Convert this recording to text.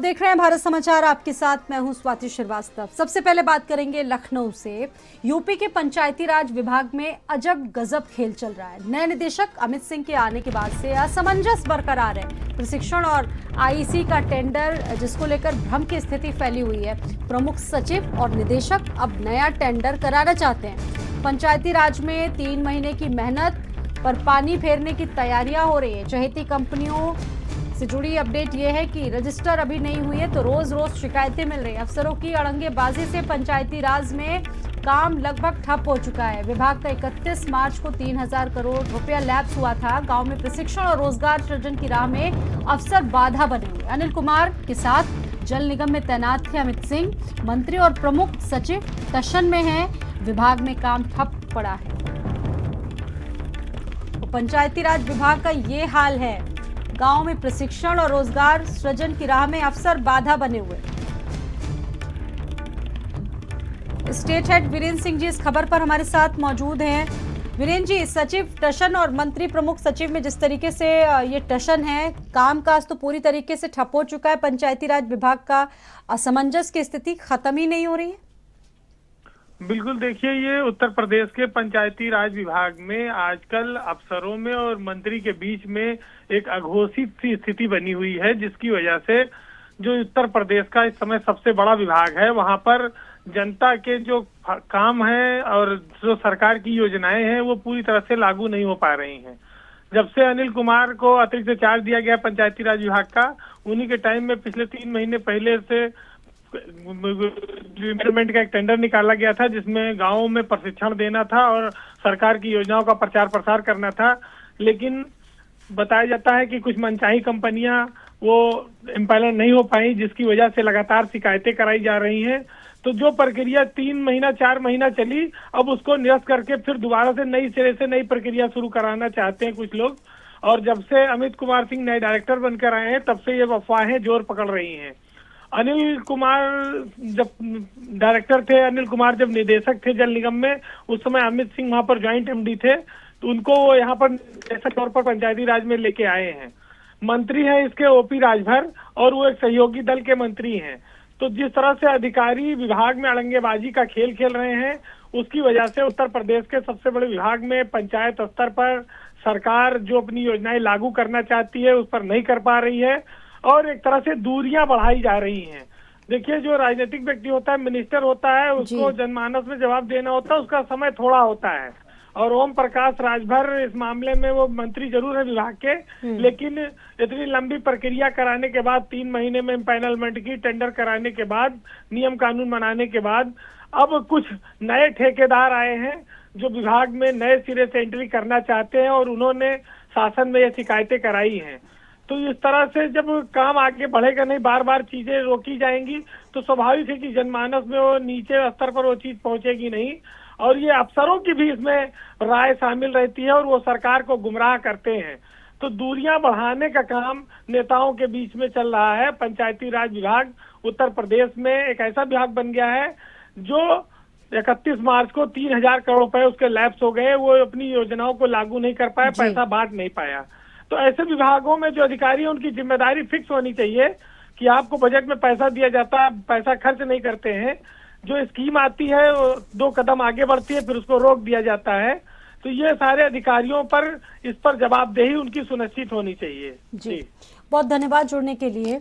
देख रहे हैं भारत समाचार, आपके साथ मैं हूं स्वाति श्रीवास्तव। सबसे पहले बात करेंगे लखनऊ से। यूपी के पंचायती राज विभाग में अजब गजब खेल चल रहा है। नए निदेशक अमित सिंह के आने के बाद से असमंजस बरकरार है। प्रशिक्षण और आईसी का टेंडर जिसको लेकर भ्रम की स्थिति फैली हुई है। प्रमुख सचिव और निदेशक अब नया टेंडर कराना चाहते हैं। पंचायती राज में 3 महीने की मेहनत पर पानी फेरने की तैयारियां हो रही है। चहेती कंपनियों से जुड़ी अपडेट ये है कि रजिस्टर अभी नहीं हुई है तो रोज रोज शिकायतें मिल रही है। अफसरों की अड़ंगेबाजी से पंचायती राज में काम लगभग ठप हो चुका है। विभाग का 31 मार्च को 3000 करोड़ रुपया लैप्स हुआ था। गांव में प्रशिक्षण और रोजगार सृजन की राह में अफसर बाधा बने हुए। अनिल कुमार के साथ जल निगम में तैनात थे अमित सिंह। मंत्री और प्रमुख सचिव टशन में हैं। विभाग में काम ठप पड़ा है। तो पंचायती राज विभाग का ये हाल है। गांव में प्रशिक्षण और रोजगार सृजन की राह में अफसर बाधा बने हुए। स्टेट हेड वीरेंद्र सिंह जी इस खबर पर हमारे साथ मौजूद हैं। वीरेंद्र जी, सचिव टशन और मंत्री प्रमुख सचिव में जिस तरीके से ये टशन है, कामकाज तो पूरी तरीके से ठप हो चुका है। पंचायती राज विभाग का असमंजस की स्थिति खत्म ही नहीं हो रही है। बिल्कुल, देखिए, ये उत्तर प्रदेश के पंचायती राज विभाग में आजकल अफसरों में और मंत्री के बीच में एक अघोषित सी स्थिति बनी हुई है, जिसकी वजह से जो उत्तर प्रदेश का इस समय सबसे बड़ा विभाग है, वहां पर जनता के जो काम है और जो सरकार की योजनाएं हैं वो पूरी तरह से लागू नहीं हो पा रही हैं। जब से अनिल कुमार को अतिरिक्त चार्ज दिया गया पंचायती राज विभाग का, उन्हीं के टाइम में पिछले 3 महीने पहले से इम्प्लीमेंट का एक टेंडर निकाला गया था, जिसमें गांवों में प्रशिक्षण देना था और सरकार की योजनाओं का प्रचार प्रसार करना था। लेकिन बताया जाता है कि कुछ मनचाही कंपनियां वो इम्पैनल नहीं हो पाई, जिसकी वजह से लगातार शिकायतें कराई जा रही हैं। तो जो प्रक्रिया 3 महीना 4 महीना चली, अब उसको निरस्त करके फिर दोबारा से नई सिरे से नई प्रक्रिया शुरू कराना चाहते हैं कुछ लोग। और जब से अमित कुमार सिंह नए डायरेक्टर बनकर आए हैं, तब से ये अफवाहें जोर पकड़ रही हैं। अनिल कुमार जब डायरेक्टर थे, अनिल कुमार जब निदेशक थे जल निगम में, उस समय अमित सिंह वहां पर ज्वाइंट एमडी थे, तो उनको यहाँ पर निदेशक तौर पर पंचायती राज में लेके आए हैं। मंत्री हैं इसके ओपी राजभर, और वो एक सहयोगी दल के मंत्री हैं। तो जिस तरह से अधिकारी विभाग में अड़ंगेबाजी का खेल खेल रहे हैं, उसकी वजह से उत्तर प्रदेश के सबसे बड़े विभाग में पंचायत स्तर पर सरकार जो अपनी योजनाएं लागू करना चाहती है उस पर नहीं कर पा रही है, और एक तरह से दूरियां बढ़ाई जा रही हैं। देखिए, जो राजनीतिक व्यक्ति होता है, मिनिस्टर होता है, उसको जनमानस में जवाब देना होता है, उसका समय थोड़ा होता है। और ओम प्रकाश राजभर इस मामले में वो मंत्री जरूर है विभाग के, लेकिन इतनी लंबी प्रक्रिया कराने के बाद, 3 महीने में इम्पैनलमेंट की, टेंडर कराने के बाद, नियम कानून बनाने के बाद, अब कुछ नए ठेकेदार आए हैं जो विभाग में नए सिरे से एंट्री करना चाहते हैं, और उन्होंने शासन में ये शिकायतें कराई हैं। तो इस तरह से जब काम आगे बढ़ेगा नहीं, बार बार चीजें रोकी जाएंगी, तो स्वाभाविक है कि जनमानस में वो नीचे स्तर पर वो चीज पहुंचेगी नहीं। और ये अफसरों की भी इसमें राय शामिल रहती है, और वो सरकार को गुमराह करते हैं। तो दूरियां बढ़ाने का काम नेताओं के बीच में चल रहा है। पंचायती राज विभाग उत्तर प्रदेश में एक ऐसा विभाग बन गया है जो 31 मार्च को 3000 करोड़ रुपए उसके लैप्स हो गए, वो अपनी योजनाओं को लागू नहीं कर पाए, पैसा बांट नहीं पाया। तो ऐसे विभागों में जो अधिकारी हैं, उनकी जिम्मेदारी फिक्स होनी चाहिए कि आपको बजट में पैसा दिया जाता है, पैसा खर्च नहीं करते हैं। जो स्कीम आती है वो 2 कदम आगे बढ़ती है, फिर उसको रोक दिया जाता है। तो ये सारे अधिकारियों पर इस पर जवाबदेही उनकी सुनिश्चित होनी चाहिए। जी, बहुत धन्यवाद जुड़ने के लिए।